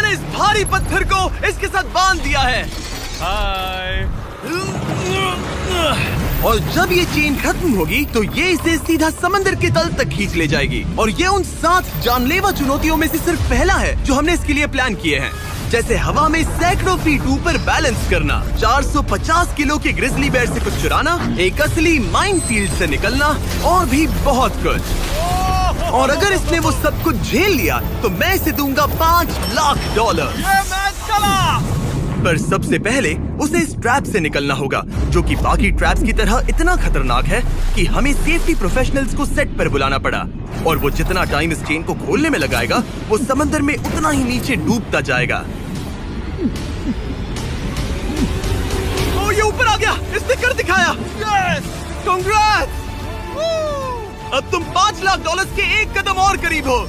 मैंने इस भारी पत्थर को इसके साथ बांध दिया है। हाय। और जब ये चेन खत्म होगी तो ये इसे सीधा समंदर के तल तक खींच ले जाएगी। और ये उन 7 जानलेवा चुनौतियों में से सिर्फ पहला है जो हमने इसके लिए प्लान किए हैं, जैसे हवा में सैकड़ों फीट ऊपर बैलेंस करना, 450 किलो के ग्रिजली बेयर से कुछ चुराना, एक असली माइनफील्ड से निकलना और भी बहुत कुछ। और अगर इसने वो सब कुछ झेल लिया तो मैं इसे दूंगा $5 लाख। ये मैच चला। पर सबसे पहले उसे इस ट्रैप से निकलना होगा, जो कि बाकी ट्रैप्स की तरह इतना खतरनाक है कि हमें सेफ्टी प्रोफेशनल्स को सेट पर बुलाना पड़ा। और वो जितना टाइम इस चेन को खोलने में लगाएगा, वो समंदर में उतना ही नीचे डूबता जाएगा। ओ, ये ऊपर आ गया, इसने कर दिखाया। Yes, congrats! अब तुम $5 लाख के एक कदम और करीब हो।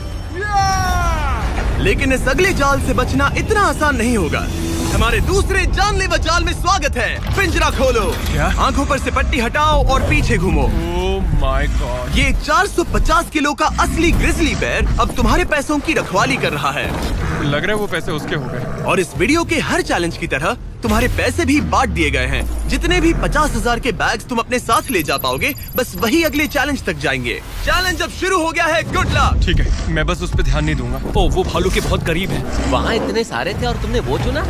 लेकिन इस अगले जाल से बचना इतना आसान नहीं होगा। हमारे दूसरे जानलेवा जाल में स्वागत है। पिंजरा खोलो। क्या? आंखों पर से पट्टी हटाओ और पीछे घूमो। Oh my God. ये 450 किलो का असली ग्रिजली बेयर अब तुम्हारे पैसों की रखवाली कर रहा है। लग रहा है वो पैसे उसके हो गए। और इस वीडियो के हर चैलेंज की तरह तुम्हारे पैसे भी बांट दिए गए हैं। जितने भी 50,000 के बैग्स तुम अपने साथ ले जा पाओगे, बस वही अगले चैलेंज तक जाएंगे। चैलेंज अब शुरू हो गया है। Good luck. ठीक है, मैं बस उस पे ध्यान नहीं दूंगा। ओ, वो भालू के बहुत करीब है। वहाँ इतने सारे थे और तुमने वो चुना।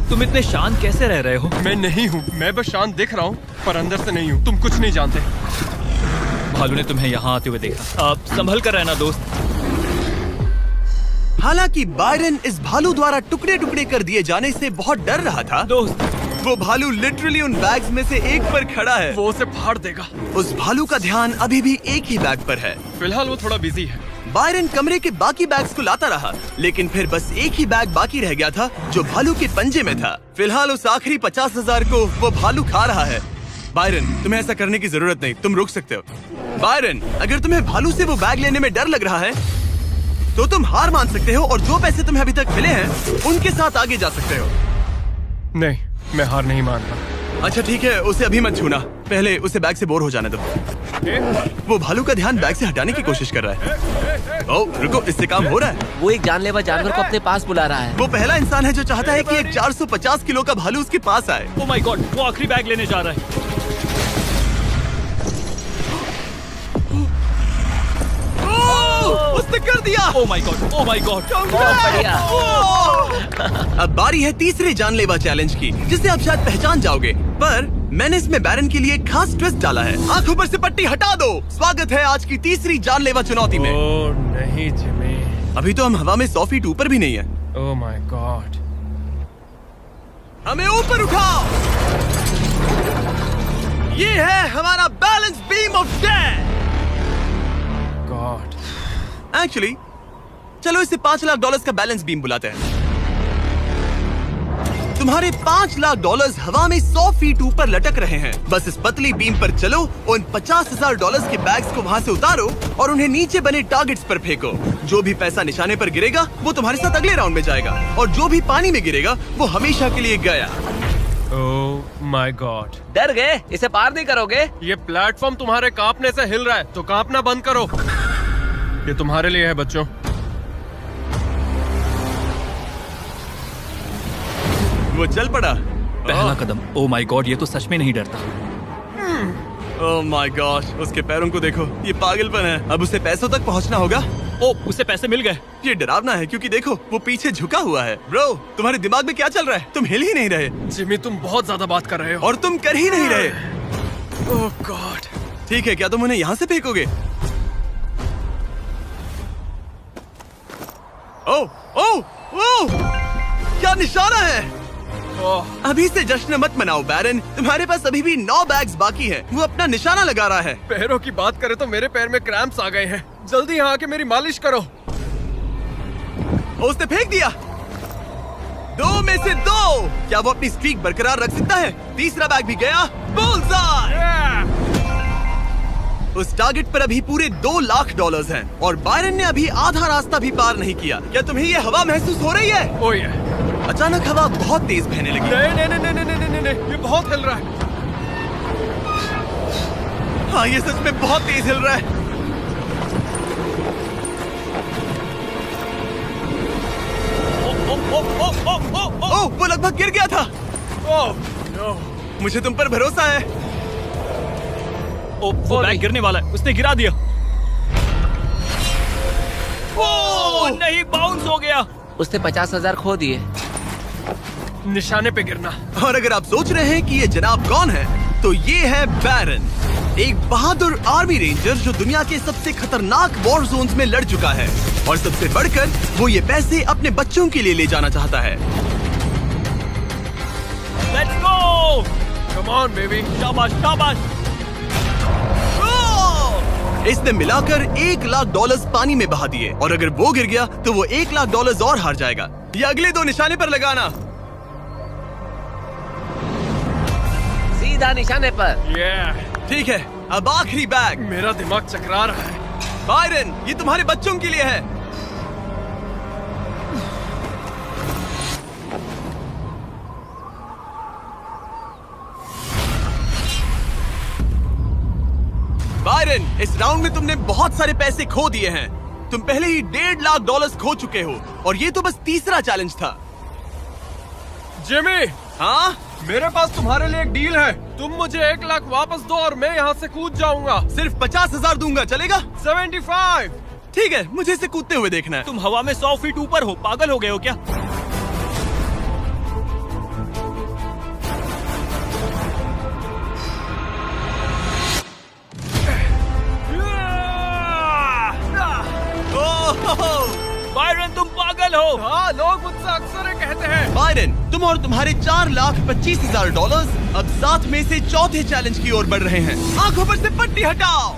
तुम इतने शांत कैसे रह रहे हो? मैं नहीं हूँ, मैं बस शांत दिख रहा हूँ, पर अंदर से नहीं हूँ। तुम कुछ नहीं जानते। भालू ने तुम्हें यहाँ आते हुए देखा। अब संभल कर रहना दोस्त। हालांकि बायरन इस भालू द्वारा टुकड़े टुकड़े कर दिए जाने से बहुत डर रहा था दोस्त, वो भालू लिटरली उन बैग्स में से एक पर खड़ा है। वो उसे फाड़ देगा। उस भालू का ध्यान अभी भी एक ही बैग पर है। फिलहाल वो थोड़ा बिजी है। बायरन कमरे के बाकी बैग्स को लाता रहा, लेकिन फिर बस एक ही बैग बाकी रह गया था जो भालू के पंजे में था। फिलहाल उस आखिरी 50,000 को वो भालू खा रहा है। बायरन, तुम्हें ऐसा करने की जरूरत नहीं, तुम रुक सकते हो। बायरन, अगर तुम्हें भालू से वो बैग लेने में डर लग रहा है तो तुम हार मान सकते हो और जो पैसे तुम्हें अभी तक मिले हैं उनके साथ आगे जा सकते हो। नहीं, मैं हार नहीं मानता। अच्छा ठीक है, उसे अभी मत छूना, पहले उसे बैग से बोर हो जाने दो। वो भालू का ध्यान बैग से हटाने की कोशिश कर रहा है। ओह रुको, इससे काम हो रहा है। वो एक जानलेवा जानवर को अपने पास बुला रहा है। वो पहला इंसान है जो चाहता है कि एक 450 किलो का भालू उसके पास आए। ओ माय गॉड, वो आखिरी बैग लेने जा रहा है। उसने कर दिया। Oh my God, oh my God. बढ़िया। अब बारी है तीसरे जानलेवा चैलेंज की, जिसे आप शायद पहचान जाओगे, पर मैंने इसमें बैरन के लिए एक खास ट्विस्ट डाला है। आंखों पर से पट्टी हटा दो। स्वागत है आज की तीसरी जानलेवा चुनौती में। ओह नहीं जिमी। अभी तो हम हवा में 100 फीट ऊपर भी नहीं है। Oh my God. हमें ऊपर उठाओ। ये है हमारा balance beam of death. God. Actually चलो इसे $5 लाख का बैलेंस बीम बुलाते हैं। तुम्हारे $5 लाख हवा में 100 फीट ऊपर लटक रहे हैं। बस इस पतली बीम पर चलो, उन $50,000 के बैग्स को वहाँ से उतारो और उन्हें नीचे बने टारगेट्स पर फेंको। जो भी पैसा निशाने पर गिरेगा वो तुम्हारे साथ अगले राउंड में जाएगा, और जो भी पानी में गिरेगा वो हमेशा के लिए गया। Oh my God. डर गए? इसे पार नहीं करोगे? ये प्लेटफॉर्म तुम्हारे कांपने से हिल रहा है, तो कांपना बंद करो। ये तुम्हारे लिए है बच्चों। वो चल पड़ा। पहला कदम। ओ माय गॉड, ये तो सच में नहीं डरता। ओह माय गॉड, उसके पैरों को देखो, ये पागलपन है। अब उसे पैसों तक पहुंचना होगा। ओ, उसे पैसे मिल गए। ये डरावना है क्योंकि देखो वो पीछे झुका हुआ है। ब्रो, तुम्हारे दिमाग में क्या चल रहा है? तुम हिल ही नहीं रहे। जिमी तुम बहुत ज्यादा बात कर रहे हो। और तुम कर ही नहीं रहे। ओह गॉड। ठीक है, क्या तुम उन्हें यहाँ से फेंकोगे? ओह ओह ओह, क्या निशाना है? अभी से जश्न मत मनाओ बैरन, तुम्हारे पास अभी भी 9 बैग्स बाकी हैं। वो अपना निशाना लगा रहा है। पैरों की बात करें तो मेरे पैर में क्रैम्प्स आ गए हैं। जल्दी यहाँ आके मेरी मालिश करो। उसने फेंक दिया। 2 में से 2। क्या वो अपनी स्ट्रीक बरकरार रख सकता है? तीसरा बैग भी गया। बुलसआई। उस टारगेट पर अभी पूरे $2 लाख हैं और बायरन ने अभी आधा रास्ता भी पार नहीं किया। क्या तुम्हें ये हवा महसूस हो रही है? ओह ये। अचानक हवा बहुत तेज बहने लगी। नहीं नहीं नहीं नहीं नहीं नहीं नहीं, ये बहुत हिल रहा है। हाँ, ये सच में बहुत तेज हिल रहा है। लगभग गिर गया था। Oh no. मुझे तुम पर भरोसा है। वो बैग गिरने वाला है, उसने गिरा दिया। ओह नहीं, बाउंस हो गया। उसने 50,000 खो दिए। निशाने पे गिरना। और अगर आप सोच रहे हैं कि ये जनाब कौन है, तो ये है बैरन, एक बहादुर आर्मी रेंजर जो दुनिया के सबसे खतरनाक वॉर जोन्स में लड़ चुका है। और सबसे बढ़कर वो ये पैसे अपने बच्चों के लिए ले जाना चाहता है। Let's go. Come on baby. शाबाश शाबाश। इसने मिलाकर $1,00,000 पानी में बहा दिए, और अगर वो गिर गया तो वो $1,00,000 और हार जाएगा। ये अगले 2 निशाने पर लगाना। सीधा निशाने पर। ठीक है, अब आखिरी बैग। मेरा दिमाग चकरा रहा है। बायरन, ये तुम्हारे बच्चों के लिए है। बायरन, इस राउंड में तुमने बहुत सारे पैसे खो दिए हैं। तुम पहले ही $1,50,000 खो चुके हो, और ये तो बस तीसरा चैलेंज था। जिमी, हाँ, मेरे पास तुम्हारे लिए एक डील है। तुम मुझे 1,00,000 वापस दो और मैं यहाँ से कूद जाऊंगा। सिर्फ 50,000 दूंगा, चलेगा? 75। ठीक है, मुझे इसे कूदते हुए देखना है। तुम हवा में 100 फीट ऊपर हो, पागल हो गए हो क्या? बायरन, तुम पागल हो। हाँ, लोग मुझसे अक्सर ये कहते हैं। बायरन, तुम और तुम्हारे $4,25,000 अब 7 में से चौथे चैलेंज की ओर बढ़ रहे हैं। आंखों पर से पट्टी हटाओ।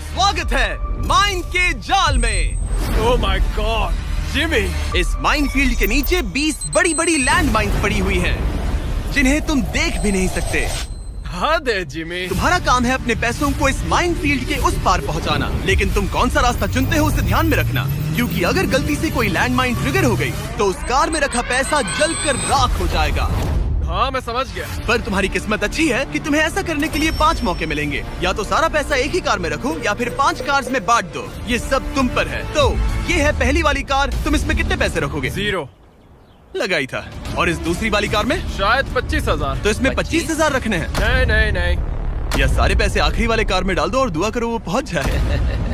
स्वागत है माइन के जाल में। Oh my God, Jimmy. इस माइन फील्ड के नीचे 20 बड़ी बड़ी लैंड माइन्स पड़ी हुई हैं, जिन्हें तुम देख भी नहीं सकते। हद है जिमी। तुम्हारा काम है अपने पैसों को इस माइन फील्ड के उस पार पहुंचाना, लेकिन तुम कौन सा रास्ता चुनते हो उसे ध्यान में रखना, क्योंकि अगर गलती से कोई लैंड माइन ट्रिगर हो गई तो उस कार में रखा पैसा जलकर राख हो जाएगा। हाँ, मैं समझ गया। पर तुम्हारी किस्मत अच्छी है कि तुम्हें ऐसा करने के लिए 5 मौके मिलेंगे। या तो सारा पैसा एक ही कार में रखो, या फिर 5 कार्स में बांट दो। ये सब तुम पर है। तो ये है पहली वाली कार। तुम इसमें कितने पैसे रखोगे? 0 लगाई था। और इस दूसरी वाली कार में शायद 25,000। तो इसमें 25,000 रखने हैं। नहीं नहीं नहीं, या सारे पैसे आखिरी वाले कार में डाल दो और दुआ करो वो पहुंच जाए।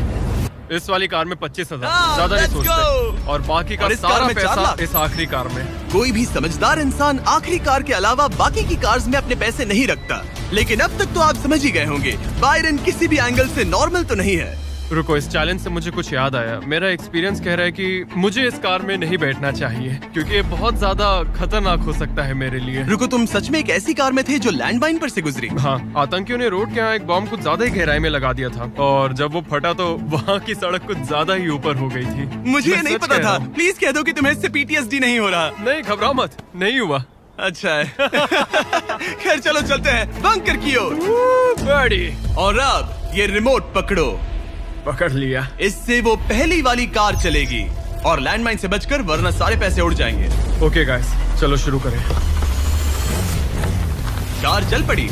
इस वाली कार में 25,000, हाँ, ज्यादा नहीं let's सोचते। go। और बाकी का और इस कार सारा में 4 पैसा लाख। इस आखिरी कार में। कोई भी समझदार इंसान आखिरी कार के अलावा बाकी की कार्स में अपने पैसे नहीं रखता। लेकिन अब तक तो आप समझ ही गए होंगे, बायरन किसी भी एंगल से नॉर्मल तो नहीं है। रुको, इस चैलेंज से मुझे कुछ याद आया। मेरा एक्सपीरियंस कह रहा है कि मुझे इस कार में नहीं बैठना चाहिए, क्योंकि ये बहुत ज्यादा खतरनाक हो सकता है मेरे लिए। रुको, तुम सच में एक ऐसी कार में थे जो लैंडमाइन पर से गुजरी? हाँ, आतंकियों ने रोड के यहाँ एक बॉम्ब कुछ ज्यादा ही गहराई में लगा दिया था, और जब वो फटा तो वहाँ की सड़क कुछ ज्यादा ही ऊपर हो गई थी। मुझे ये मैं नहीं सच पता कह रहा था। हूँ। प्लीज कह दो कि तुम्हें इससे PTSD नहीं हो रहा। नहीं, घबराओ मत, नहीं हुआ। अच्छा है। खैर चलो चलते हैं बंकर की ओर। बड़ी। और अब ये रिमोट पकड़ो। पकड़ लिया। इससे वो पहली वाली कार चलेगी और लैंडमाइन से बचकर, वरना सारे पैसे उड़ जाएंगे। ओके गाइस, चलो शुरू करें। कार चल पड़ी।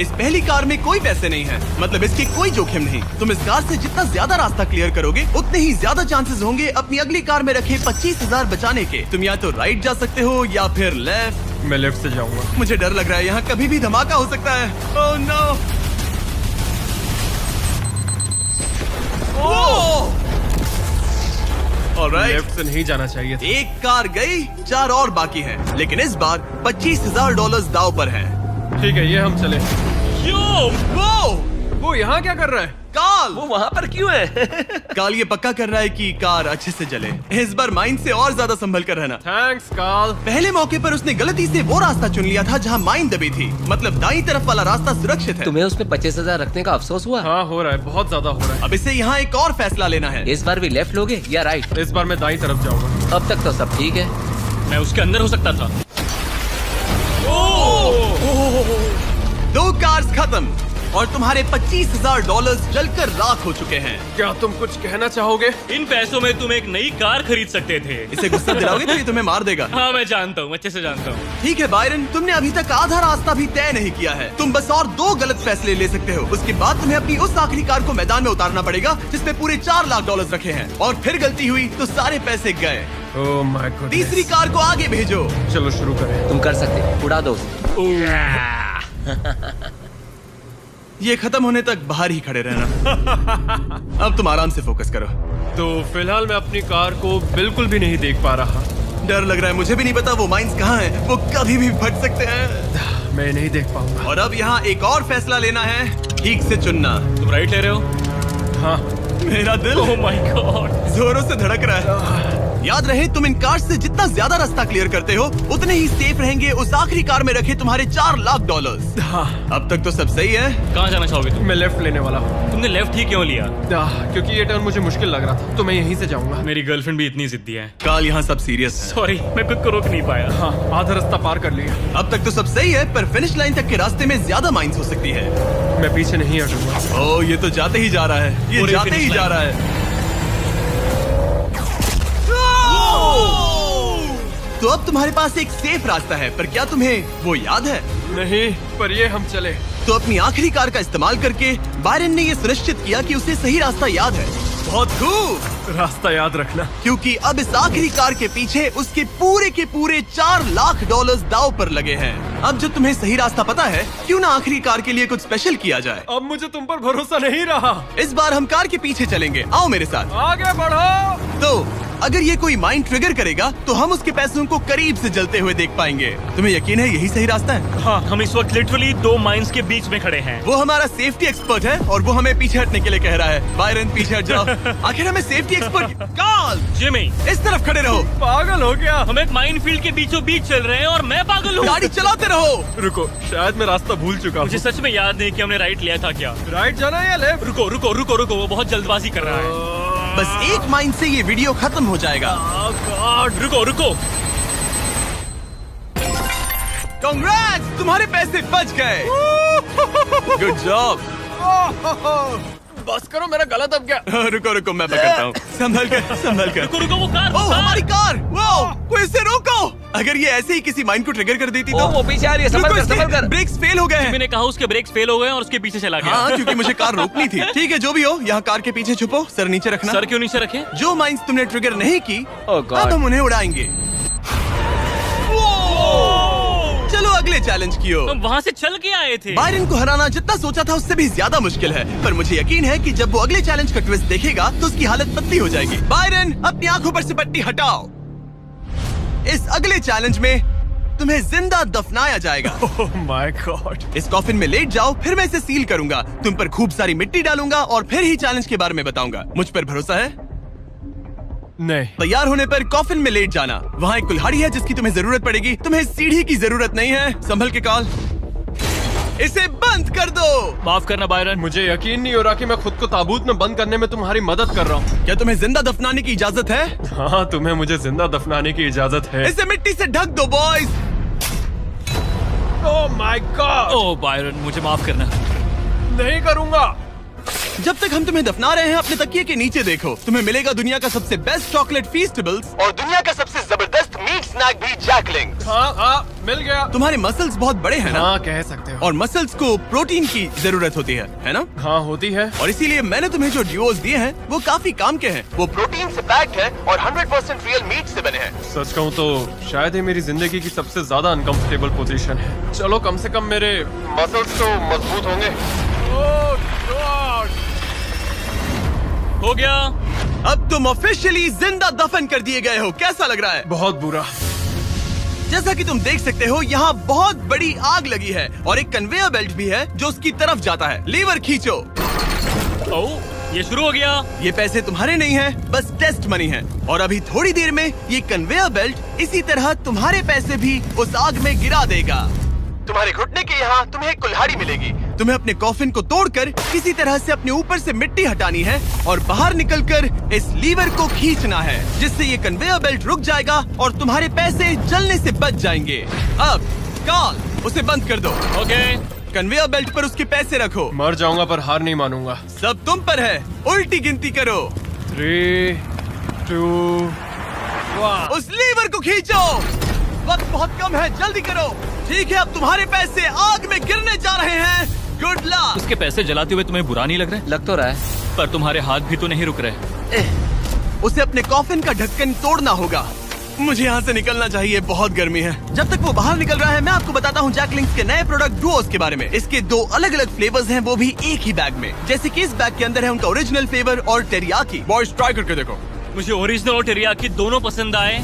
इस पहली कार में कोई पैसे नहीं है, मतलब इसके कोई जोखिम नहीं। तुम इस कार से जितना ज्यादा रास्ता क्लियर करोगे, उतने ही ज्यादा चांसेस होंगे अपनी अगली कार में रखे 25,000 बचाने के। तुम या तो राइट जा सकते हो या फिर लेफ्ट। मैं लेफ्ट से जाऊंगा। मुझे डर लग रहा है, यहाँ कभी भी धमाका हो सकता है। Oh no. ऑलराइट, लेफ्ट से नहीं जाना चाहिए था। एक कार गई, 4 और बाकी हैं। लेकिन इस बार $25,000 दाव पर है। ठीक है, ये हम चले। वो यहाँ क्या कर रहा है? काल, वो वहाँ पर क्यों है? काल ये पक्का कर रहा है कि कार अच्छे से चले। इस बार माइन से और ज्यादा संभल कर रहना। थैंक्स काल। पहले मौके पर उसने गलती से वो रास्ता चुन लिया था जहाँ माइन दबी थी, मतलब दाईं तरफ वाला रास्ता सुरक्षित है। तुम्हें उसमें 25,000 रखने का अफसोस हुआ? हाँ, हो रहा है, बहुत ज्यादा हो रहा अब इसे यहाँ एक और फैसला लेना है। इस बार भी लेफ्ट लोगे या राइट? है। इस बार मैं दाईं तरफ जाऊंगा। अब तक तो सब ठीक है। मैं उसके अंदर हो सकता था। 2 कार्स खत्म और तुम्हारे $25,000 जलकर राख हो चुके हैं। क्या तुम कुछ कहना चाहोगे? इन पैसों में तुम एक नई कार खरीद सकते थे। इसे गुस्सा दिलाओगे तो ये तुम्हें मार देगा। हाँ, मैं जानता हूँ, अच्छे से जानता हूँ। ठीक है बायरन, तुमने अभी तक आधा रास्ता भी तय नहीं किया है। तुम बस और 2 गलत फैसले ले सकते हो। उसके बाद तुम्हें अपनी उस आखिरी कार को मैदान में उतारना पड़ेगा जिसमें पूरे $4 लाख रखे हैं। और फिर गलती हुई तो सारे पैसे गए। Oh my God. तीसरी कार को आगे भेजो। चलो शुरू करें। तुम कर सकते हो, उड़ा दो उसे। ये खत्म होने तक बाहर ही खड़े रहना। अब तुम आराम से फोकस करो। तो फिलहाल मैं अपनी कार को बिल्कुल भी नहीं देख पा रहा। डर लग रहा है, मुझे भी नहीं पता वो माइंस कहाँ हैं। वो कभी भी फट सकते हैं। मैं नहीं देख पाऊंगा। और अब यहाँ एक और फैसला लेना है, ठीक से चुनना। तुम राइट ले रहे हो? हाँ। मेरा दिल ओह माय गॉड, जोरों से धड़क रहा है। याद रहे, तुम इन कार से जितना ज्यादा रास्ता क्लियर करते हो उतने ही सेफ रहेंगे उस आखिरी कार में रखे तुम्हारे $4 लाख। हाँ। अब तक तो सब सही है। कहाँ जाना चाहोगे तुम? मैं लेफ्ट लेने वाला हूँ। तुमने लेफ्ट ही क्यों लिया? क्योंकि ये टर्न मुझे मुश्किल लग रहा था, तो मैं यहीं से जाऊंगा। मेरी गर्लफ्रेंड भी इतनी जिद्दी है। काल, यहाँ सब सीरियस है। सॉरी, मैं खुद को रोक नहीं पाया। हाँ, आधा रास्ता पार कर लिया। अब तक तो सब सही है, पर फिनिश लाइन तक के रास्ते में ज्यादा माइंस हो सकती है। मैं पीछे नहीं हटूंगा। ओह, ये तो जाते ही जा रहा है। ये पूरी जाते ही finish जा line। रहा है। तो अब तुम्हारे पास एक सेफ रास्ता है, पर क्या तुम्हें वो याद है? नहीं, पर ये हम चले। तो अपनी आखिरी कार का इस्तेमाल करके बायरन ने ये सुनिश्चित किया कि उसे सही रास्ता याद है। बहुत खूब। रास्ता याद रखना। क्योंकि अब इस आखिरी कार के पीछे उसके पूरे के पूरे $4 लाख दांव पर लगे हैं। अब जो तुम्हें सही रास्ता पता है, क्यों ना आखिरी कार के लिए कुछ स्पेशल किया जाए। अब मुझे तुम पर भरोसा नहीं रहा। इस बार हम कार के पीछे चलेंगे, आओ मेरे साथ। आगे बढ़ो। तो अगर ये कोई माइंड ट्रिगर करेगा तो हम उसके पैसों को करीब से जलते हुए देख पाएंगे। तुम्हें यकीन है यही सही रास्ता है? हाँ, हम इस वक्त लिटरली 2 माइंस के बीच में खड़े हैं। वो हमारा सेफ्टी एक्सपर्ट है और वो हमें पीछे हटने के लिए कह रहा है। बायरन, पीछे हट जाओ। आखिर हमें सेफ्टी एक्सपर्ट काल, जिमी, इस तरफ खड़े रहो। पागल हो गया। हम एक माइनफील्ड के बीचों बीच चल रहे हैं और मैं पागल हूँ। गाड़ी चलाते रहो। रुको, शायद मैं रास्ता भूल चुका हूँ। मुझे सच में याद नहीं कि हमने राइट लिया था क्या। राइट जाना है या लेफ्ट? रुको रुको रुको रुको, वो बहुत जल्दबाजी कर रहा है। बस एक माइंड से ये वीडियो खत्म हो जाएगा। गॉड, रुको रुको। कांग्रेट्स, तुम्हारे पैसे बच गए। Good job. बस करो, मेरा गला दब गया। रुको रुको, मैं पकड़ता हूँ। संभल कर, संभल कर। रुको रुको, वो कार, वो ओह, कार। हमारी कार। वो कोई इसे रोको। अगर ये ऐसे ही किसी माइंड को ट्रिगर कर देती तो। वो पीछे आ रही है, संभल कर, संभल कर। ब्रेक्स फेल हो गए हैं। मैंने कहा उसके ब्रेक्स फेल हो गए और उसके पीछे चला गया। हाँ, क्योंकि मुझे कार रोकनी थी। ठीक है, जो भी हो, यहाँ कार के पीछे छुपो, सर नीचे रखना। सर क्यों नीचे रखे? जो माइंस तुमने ट्रिगर नहीं की, Oh God। अब हम उन्हें उड़ाएंगे। चलो अगले चैलेंज की ओर। हम वहाँ से चल के आए थे। बायरन को हराना जितना सोचा था उससे भी ज्यादा मुश्किल है, पर मुझे यकीन है कि जब वो अगले चैलेंज का ट्विस्ट देखेगा तो उसकी हालत पतली हो जाएगी। बायरन, अपनी आंखों पर से पट्टी हटाओ। इस अगले चैलेंज में तुम्हें जिंदा दफनाया जाएगा। Oh my God. इस कॉफिन में लेट जाओ, फिर मैं इसे सील करूंगा, तुम पर खूब सारी मिट्टी डालूंगा और फिर ही चैलेंज के बारे में बताऊंगा। मुझ पर भरोसा है? नहीं। तैयार होने पर कॉफिन में लेट जाना। वहाँ एक कुल्हाड़ी है जिसकी तुम्हें जरूरत पड़ेगी। तुम्हें सीढ़ी की जरूरत नहीं है। संभल के कॉल, इसे बंद कर दो। माफ करना बायरन, मुझे यकीन नहीं हो रहा कि मैं खुद को ताबूत में बंद करने में तुम्हारी मदद कर रहा हूँ। क्या तुम्हें जिंदा दफनाने की इजाजत है? हाँ, तुम्हें मुझे जिंदा दफनाने की इजाजत है। इसे मिट्टी से ढक दो boys. Oh my God. Oh Byron, मुझे माफ करना। नहीं करूँगा। जब तक हम तुम्हें दफना रहे हैं, अपने तकिए के नीचे देखो। तुम्हें मिलेगा दुनिया का सबसे बेस्ट चॉकलेट फीस्टेबल्स और दुनिया का सबसे जबरदस्त मीट स्नैक भी, जैकलिंग। हाँ, मिल गया। तुम्हारे मसल्स बहुत बड़े हैं ना? हाँ, कह सकते हो। और मसल्स को प्रोटीन की जरूरत होती है ना? हाँ, होती है। और इसीलिए मैंने तुम्हें जो ड्यूओस दिए हैं वो काफी काम के हैं। वो प्रोटीन से पैक्ड है और 100% रियल मीट से बने हैं। सच कहूँ तो शायद ये मेरी जिंदगी की सबसे ज्यादा अनकंफर्टेबल पोजीशन है। चलो, कम से कम मेरे मसल्स तो मजबूत होंगे। ओह गॉड, हो गया। अब तुम ऑफिशियली जिंदा दफन कर दिए गए हो। कैसा लग रहा है? बहुत बुरा। जैसा कि तुम देख सकते हो, यहाँ बहुत बड़ी आग लगी है और एक कन्वेयर बेल्ट भी है जो उसकी तरफ जाता है। लीवर खींचो। ओह, ये शुरू हो गया। ये पैसे तुम्हारे नहीं हैं, बस टेस्ट मनी है। और अभी थोड़ी देर में ये कन्वेयर बेल्ट इसी तरह तुम्हारे पैसे भी उस आग में गिरा देगा। तुम्हारे घुटने के यहाँ तुम्हें एक कुल्हाड़ी मिलेगी। तुम्हें अपने कॉफिन को तोड़कर किसी तरह से अपने ऊपर से मिट्टी हटानी है और बाहर निकलकर इस लीवर को खींचना है, जिससे ये कन्वेयर बेल्ट रुक जाएगा और तुम्हारे पैसे जलने से बच जाएंगे। अब कॉल, उसे बंद कर दो। ओके। कन्वेयर बेल्ट पर उसके पैसे रखो। मर जाऊंगा पर हार नहीं मानूंगा। सब तुम पर है। उल्टी गिनती करो। 3, 2, 1। उस लीवर को खींचो। वक्त बहुत कम है, जल्दी करो। ठीक है, अब तुम्हारे पैसे आग में गिरने जा रहे हैं। Good luck. उसके पैसे जलाते हुए तुम्हें बुरा नहीं लग रहा है? लग तो रहा है। पर तुम्हारे हाथ भी तो नहीं रुक रहे। उसे अपने कॉफिन का ढक्कन तोड़ना होगा। मुझे यहाँ से निकलना चाहिए, बहुत गर्मी है। जब तक वो बाहर निकल रहा है, मैं आपको बताता हूँ जैक लिंक्स के नए प्रोडक्ट डुओस के बारे में। इसके 2 अलग अलग फ्लेवर्स हैं, वो भी एक ही बैग में। जैसे कि इस बैग के अंदर है उनका ओरिजिनल फ्लेवर और टेरियाकी। बॉयज ट्राई करके देखो। मुझे ओरिजिनल और टेरियाकी दोनों पसंद आए।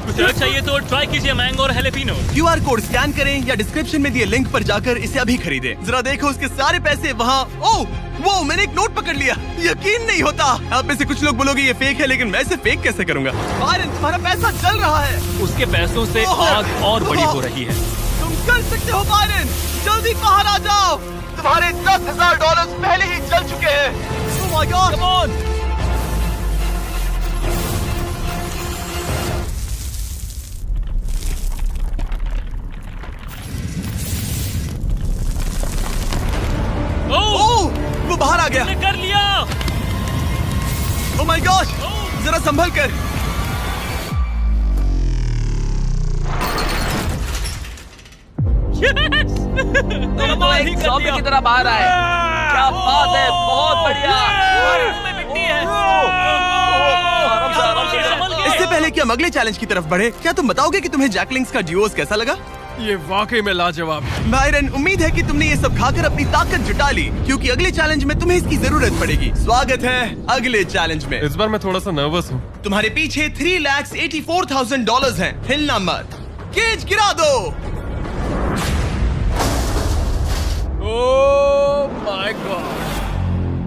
कुछ अलग चाहिए तो ट्राई कीजिए मैंगो और हैलेपिनो। QR कोड स्कैन करें या डिस्क्रिप्शन में दिए लिंक पर जाकर इसे अभी खरीदें। जरा देखो उसके सारे पैसे वहाँ। ओह वो मैंने एक नोट पकड़ लिया, यकीन नहीं होता। आप में से कुछ लोग बोलोगे ये फेक है, लेकिन मैं इसे फेक कैसे करूँगा? बायरन तुम्हारा पैसा चल रहा है। उसके पैसों से आग और बड़ी हो रही है। तुम कर सकते हो बायरन, जल्दी बाहर आ जाओ। तुम्हारे $10,000 पहले ही चल चुके हैं। Oh my God, come on! वो बाहर आ गया। कर लिया। Oh my gosh! जरा संभल कर। तुम तो एक ज़ॉम्बी की तरह बाहर आए। क्या बात है, बहुत बढ़िया। इससे पहले कि हम अगले चैलेंज की तरफ बढ़े, क्या तुम बताओगे कि तुम्हें जैक लिंक्स का ड्यूओस कैसा लगा? ये वाकई में लाजवाब है। बायरन, उम्मीद है कि तुमने ये सब खाकर अपनी ताकत जुटा ली, क्योंकि अगले चैलेंज में तुम्हें इसकी जरूरत पड़ेगी। स्वागत है अगले चैलेंज में। इस बार मैं थोड़ा सा नर्वस हूँ। तुम्हारे पीछे $3,84,000 हैं। हिलना मत। केज गिरा दो। Oh my God!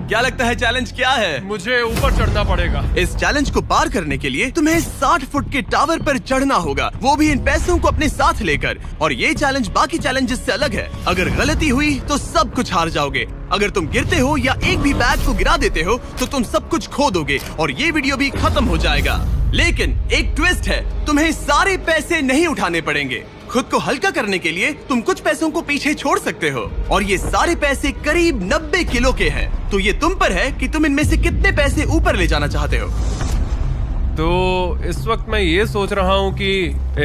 क्या लगता है चैलेंज क्या है? मुझे ऊपर चढ़ना पड़ेगा। इस चैलेंज को पार करने के लिए तुम्हें 60 फुट के टावर पर चढ़ना होगा, वो भी इन पैसों को अपने साथ लेकर। और ये चैलेंज बाकी चैलेंजेस से अलग है। अगर गलती हुई तो सब कुछ हार जाओगे। अगर तुम गिरते हो या एक भी बैग को गिरा देते हो तो तुम सब कुछ खो दोगे और ये वीडियो भी खत्म हो जाएगा। लेकिन एक ट्विस्ट है, तुम्हें सारे पैसे नहीं उठाने पड़ेंगे। खुद को हल्का करने के लिए तुम कुछ पैसों को पीछे छोड़ सकते हो और ये सारे पैसे करीब 90 किलो के हैं। तो ये तुम पर है कि तुम इनमें से कितने पैसे ऊपर ले जाना चाहते हो। तो इस वक्त मैं ये सोच रहा हूँ कि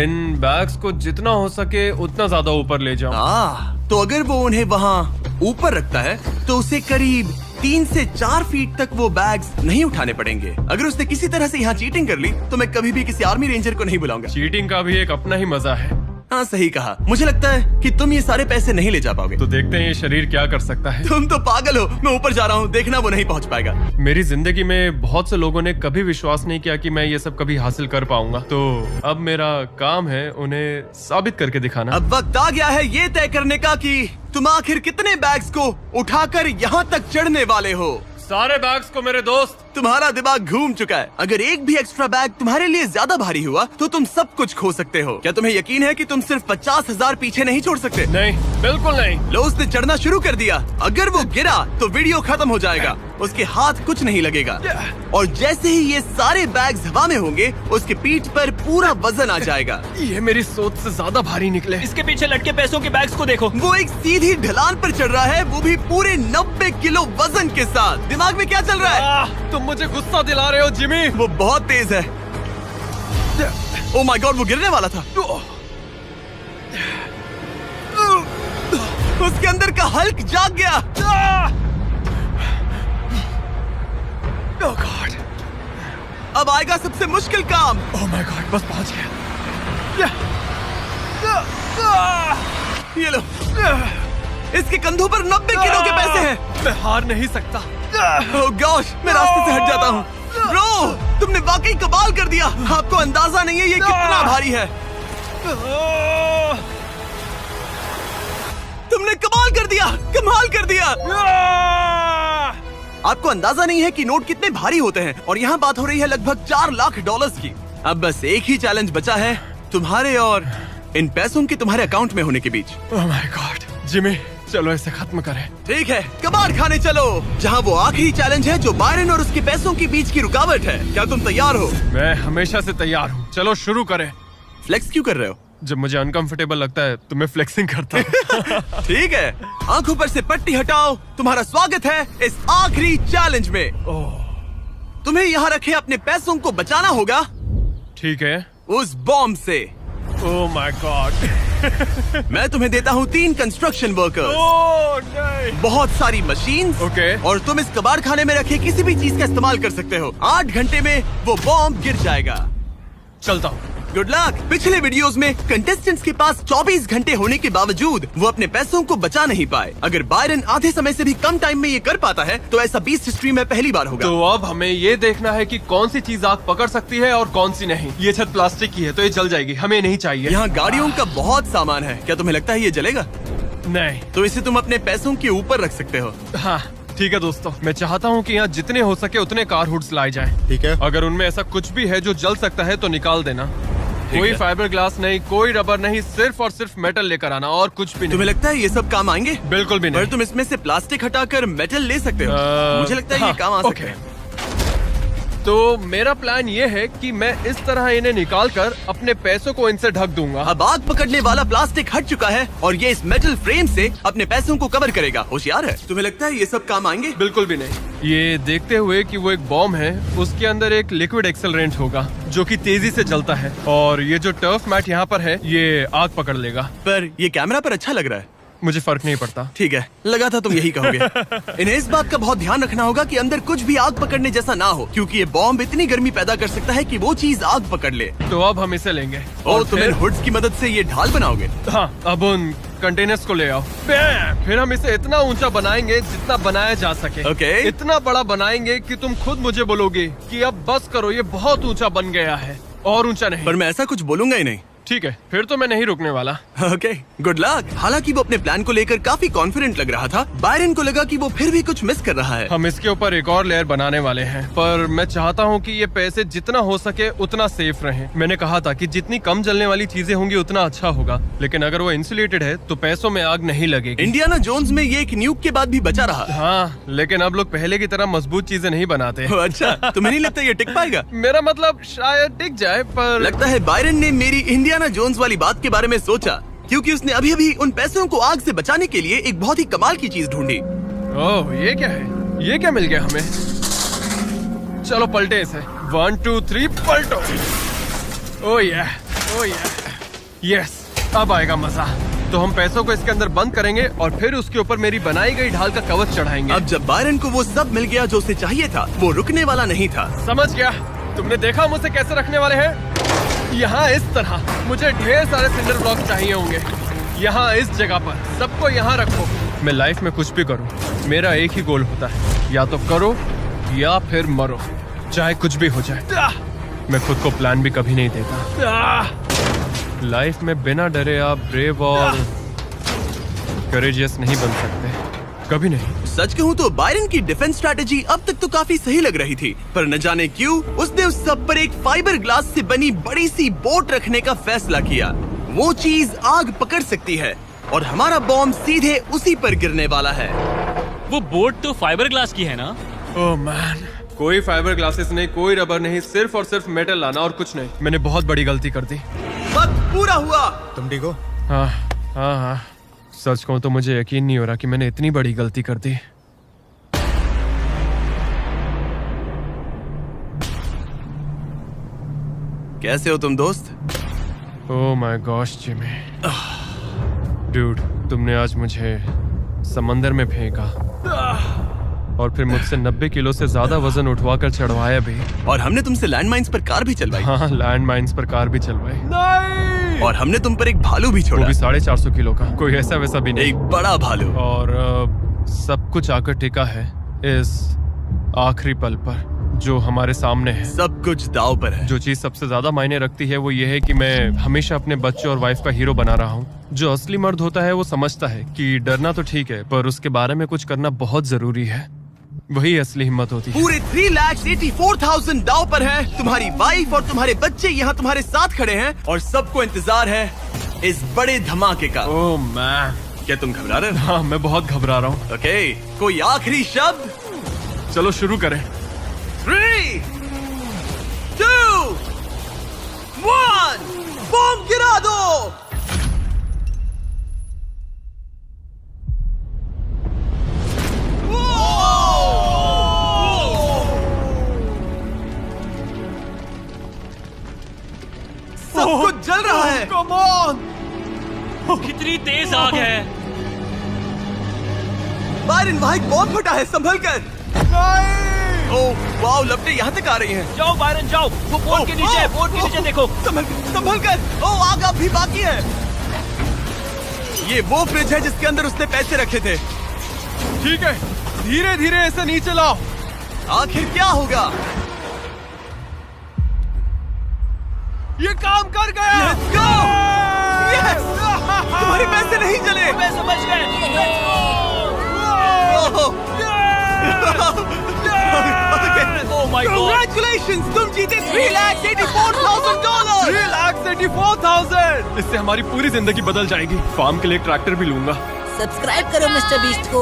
इन बैग्स को जितना हो सके उतना ज्यादा ऊपर ले जाऊँ। तो अगर वो उन्हें वहाँ ऊपर रखता है तो उसे करीब 3 से 4 फीट तक वो बैग्स नहीं उठाने पड़ेंगे। अगर उसने किसी तरह से यहाँ चीटिंग कर ली तो मैं कभी भी किसी आर्मी रेंजर को नहीं बुलाऊंगा। चीटिंग का भी एक अपना ही मजा है। हाँ सही कहा। मुझे लगता है कि तुम ये सारे पैसे नहीं ले जा पाओगे। तो देखते हैं ये शरीर क्या कर सकता है। तुम तो पागल हो। मैं ऊपर जा रहा हूँ, देखना वो नहीं पहुँच पाएगा। मेरी जिंदगी में बहुत से लोगों ने कभी विश्वास नहीं किया कि मैं ये सब कभी हासिल कर पाऊंगा। तो अब मेरा काम है उन्हें साबित करके दिखाना। अब वक्त आ गया है ये तय करने का कि तुम आखिर कितने बैग्स को उठाकर यहाँ तक चढ़ने वाले हो। सारे बैग्स को मेरे दोस्त। तुम्हारा दिमाग घूम चुका है। अगर एक भी एक्स्ट्रा बैग तुम्हारे लिए ज्यादा भारी हुआ तो तुम सब कुछ खो सकते हो। क्या तुम्हें यकीन है कि तुम सिर्फ 50,000 पीछे नहीं छोड़ सकते? नहीं, बिल्कुल नहीं। लो उसने चढ़ना शुरू कर दिया। अगर वो गिरा तो वीडियो खत्म हो जाएगा। उसके हाथ कुछ नहीं लगेगा और जैसे ही ये सारे बैग्स हवा में होंगे उसके पीठ पर पूरा वजन आ जाएगा। ये मेरी सोच से ज्यादा भारी निकले। इसके पीछे लटके पैसों के बैग्स को देखो। वो एक सीधी ढलान पर चढ़ रहा है, वो भी पूरे 90 किलो वजन के साथ। दिमाग में क्या चल रहा है? तुम मुझे गुस्सा दिला रहे हो जिमी। वो बहुत तेज है। ओह माय गॉड, वो गिरने वाला था। उसके अंदर का हल्क जाग गया। ओह गॉड, अब आएगा सबसे मुश्किल काम। ओह माय गॉड, बस पहुंच गया। ये लो, इसके कंधों पर 90 किलो के पैसे हैं। मैं हार नहीं सकता। ओह गॉश, मैं रास्ते से हट जाता हूँ। ब्रो, तुमने वाकई कमाल कर दिया। आपको अंदाजा नहीं है ये कितना भारी है। तुमने कमाल कर दिया, कमाल कर दिया। आपको अंदाजा नहीं है कि नोट कितने भारी होते हैं और यहाँ बात हो रही है लगभग $4 लाख की। अब बस एक ही चैलेंज बचा है, तुम्हारे और इन पैसों के तुम्हारे अकाउंट में होने के बीच। ओह माय गॉड, जिमी चलो इसे खत्म करें। ठीक है, कबाड़ खाने चलो, जहाँ वो आखिरी चैलेंज है जो बायरन और उसके पैसों के बीच की रुकावट है। क्या तुम तैयार हो? मैं हमेशा से तैयार हूँ। चलो शुरू करें। फ्लेक्स क्यों कर रहे हो? जब मुझे अनकंफर्टेबल लगता है तो मैं फ्लेक्सिंग करता हूँ। ठीक है, आंखों पर से पट्टी हटाओ। तुम्हारा स्वागत है इस आखिरी चैलेंज में। तुम्हें यहाँ रखे अपने पैसों को बचाना होगा। ठीक है। उस बॉम्ब से। Oh my God. मैं तुम्हें देता हूँ 3 कंस्ट्रक्शन वर्कर्स, ओह नहीं। बहुत सारी मशीन्स, ओके। और तुम इस कबाड़ खाने में रखे किसी भी चीज का इस्तेमाल कर सकते हो। 8 घंटे में वो बॉम्ब गिर जाएगा। चलता हूँ। Good luck. पिछले वीडियोस में कंटेस्टेंट्स के पास 24 घंटे होने के बावजूद वो अपने पैसों को बचा नहीं पाए। अगर बायरन आधे समय से भी कम टाइम में ये कर पाता है तो ऐसा बीस्ट हिस्ट्री में पहली बार होगा। तो अब हमें ये देखना है कि कौन सी चीज आग पकड़ सकती है और कौन सी नहीं। ये छत प्लास्टिक की है तो ये जल जाएगी, हमें नहीं चाहिए। यहाँ गाड़ियों का बहुत सामान है, क्या तुम्हें लगता है ये जलेगा? नहीं। तो इसे तुम अपने पैसों के ऊपर रख सकते हो। हाँ ठीक है दोस्तों, मैं चाहता हूँ कि यहाँ जितने हो सके उतने कार हुड्स लाए जाएं। ठीक है। अगर उनमें ऐसा कुछ भी है जो जल सकता है तो निकाल देना। कोई है। फाइबर ग्लास नहीं, कोई रबर नहीं, सिर्फ और सिर्फ मेटल लेकर आना और कुछ भी नहीं। तुम्हें लगता है ये सब काम आएंगे? बिल्कुल भी पर नहीं। तुम इसमें से प्लास्टिक हटाकर मेटल ले सकते हो। मुझे लगता है ये हाँ, काम आ सकता ओके। है। तो मेरा प्लान ये है कि मैं इस तरह इन्हें निकाल कर अपने पैसों को इनसे ढक दूंगा। अब आग पकड़ने वाला प्लास्टिक हट चुका है और ये इस मेटल फ्रेम से अपने पैसों को कवर करेगा। होशियार है। तुम्हें लगता है ये सब काम आएंगे? बिल्कुल भी नहीं। ये देखते हुए कि वो एक बॉम्ब है, उसके अंदर एक लिक्विड एक्सेलरेंट होगा जो कि तेजी से जलता है और ये जो टर्फ मैट यहाँ पर है ये आग पकड़ लेगा। पर ये कैमरा पर अच्छा लग रहा है। मुझे फर्क नहीं पड़ता। ठीक है, लगा था तुम यही कहोगे। इन्हें इस बात का बहुत ध्यान रखना होगा कि अंदर कुछ भी आग पकड़ने जैसा ना हो, क्योंकि ये बॉम्ब इतनी गर्मी पैदा कर सकता है कि वो चीज आग पकड़ ले। तो अब हम इसे लेंगे और तुम इन हुड्स की मदद से ये ढाल बनाओगे। हाँ, अब उन कंटेनर्स को ले आओ। फिर हम इसे इतना ऊंचा बनाएंगे जितना बनाया जा सके। ओके। इतना बड़ा बनाएंगे कि तुम खुद मुझे बोलोगे कि अब बस करो, ये बहुत ऊंचा बन गया है। और ऊंचा नहीं। पर मैं ऐसा कुछ बोलूंगा ही नहीं। ठीक है, फिर तो मैं नहीं रुकने वाला। Okay, good luck. हालांकि वो अपने प्लान को लेकर काफी कॉन्फिडेंट लग रहा था, बायरन को लगा कि वो फिर भी कुछ मिस कर रहा है। हम इसके ऊपर एक और लेयर बनाने वाले हैं, पर मैं चाहता हूँ कि ये पैसे जितना हो सके उतना सेफ रहें। मैंने कहा था कि जितनी कम जलने वाली चीजें होंगी उतना अच्छा होगा, लेकिन अगर वो इंसुलेटेड है तो पैसों में आग नहीं लगेगी। इंडियाना जोन्स में ये एक न्यूक के बाद भी बचा रहा। हाँ, लेकिन अब लोग पहले की तरह मजबूत चीजें नहीं बनाते। अच्छा, तुम्हें नहीं लगता ये टिक पाएगा? मेरा मतलब शायद टिक जाए, पर लगता है बायरन ने मेरी इंडियाना जोन्स वाली बात के बारे में सोचा, क्योंकि उसने अभी अभी उन पैसों को आग से बचाने के लिए एक बहुत ही कमाल की चीज ढूंढी। ओह, ये क्या है? ये क्या मिल गया हमें? चलो पलटे इसे। 1 2 3 पलटो। ओह या, ओह या, यस, अब आएगा मजा। तो हम पैसों को इसके अंदर बंद करेंगे और फिर उसके ऊपर मेरी बनाई गई ढाल का कवच चढ़ाएंगे। अब जब बायरन को वो सब मिल गया जो उसे चाहिए था, वो रुकने वाला नहीं था। समझ गया। तुमने देखा मुझे कैसे रखने वाले हैं? यहाँ इस तरह मुझे ढेर सारे सिंडर ब्लॉक चाहिए होंगे। यहाँ इस जगह पर सबको यहाँ रखो। मैं लाइफ में कुछ भी करूँ, मेरा एक ही गोल होता है, या तो करो या फिर मरो, चाहे कुछ भी हो जाए। मैं खुद को प्लान भी कभी नहीं देता। लाइफ में बिना डरे आप ब्रेव और करेजियस नहीं बन सकते, कभी नहीं। सच कहूँ तो बायरन की डिफेंस स्ट्रैटेजी अब तक तो काफी सही लग रही थी, पर न जाने क्यों उसने उस सब पर एक फाइबर ग्लास से बनी बड़ी सी बोट रखने का फैसला किया। वो चीज आग पकड़ सकती है और हमारा बॉम्ब सीधे उसी पर गिरने वाला है। वो बोट तो फाइबर ग्लास की है ना? ओह मैन, कोई फाइबर ग्लासेस नहीं, कोई रबर नहीं, सिर्फ और सिर्फ मेटल लाना और कुछ नहीं। मैंने बहुत बड़ी गलती कर दी। वक्त पूरा हुआ। तुम ठीक हो? हाँ हाँ हाँ, सच कहूँ तो मुझे यकीन नहीं हो रहा कि मैंने इतनी बड़ी गलती कर दी। कैसे हो तुम दोस्त? Oh my gosh Jimmy, dude, तुमने आज मुझे समंदर में फेंका और फिर मुझसे 90 किलो से ज्यादा वजन उठवा कर चढ़वाया भी। और हमने तुमसे लैंडमाइंस पर कार भी चलवाई। हाँ, लैंड माइन्स पर कार भी चलवाई। नहीं! और हमने तुम पर एक भालू भी वो छोड़ा। भी 450 किलो का, कोई ऐसा वैसा भी नहीं। एक बड़ा भालू। और सब कुछ आकर टिका है इस आखिरी पल पर जो हमारे सामने है। सब कुछ दाव पर है। जो चीज सबसे ज्यादा मायने रखती है वो ये है कि मैं हमेशा अपने बच्चों और वाइफ का हीरो बना रहा हूँ। जो असली मर्द होता है वो समझता है कि डरना तो ठीक है, पर उसके बारे में कुछ करना बहुत जरूरी है। वही असली हिम्मत होती है। पूरे 3,84,000 दाव पर है। तुम्हारी वाइफ और तुम्हारे बच्चे यहाँ तुम्हारे साथ खड़े हैं और सबको इंतजार है इस बड़े धमाके का। ओह मैन, क्या तुम घबरा रहे हो? हाँ, मैं बहुत घबरा रहा हूँ। ओके, कोई आखिरी शब्द? चलो शुरू करें। 3, 2, 1, बॉम्ब गिरा दो। सब कुछ जल रहा है। Come on! कितनी तेज आग है। बायरन, वहाँ एक बॉम्ब फटा है, संभल कर। नहीं! ओह वाओ, लपटें यहाँ तक आ रही हैं। जाओ बायरन जाओ, वो बोर्ड के नीचे, बोर्ड के नीचे देखो। संभल कर। ओह आग अभी बाकी है। ये वो फ्रिज है जिसके अंदर उसने पैसे रखे थे। ठीक है, धीरे धीरे इसे नीचे लाओ। आखिर क्या होगा? ये काम कर गया। Let's go! Yes! तुम्हारे पैसे नहीं चले। पैसे बच गए। Oh my God! Congratulations! तुम जीते $3,84,000। $3,84,000। इससे हमारी पूरी जिंदगी बदल जाएगी। फार्म के लिए ट्रैक्टर भी लूंगा। सब्सक्राइब करो मिस्टर बीस्ट को।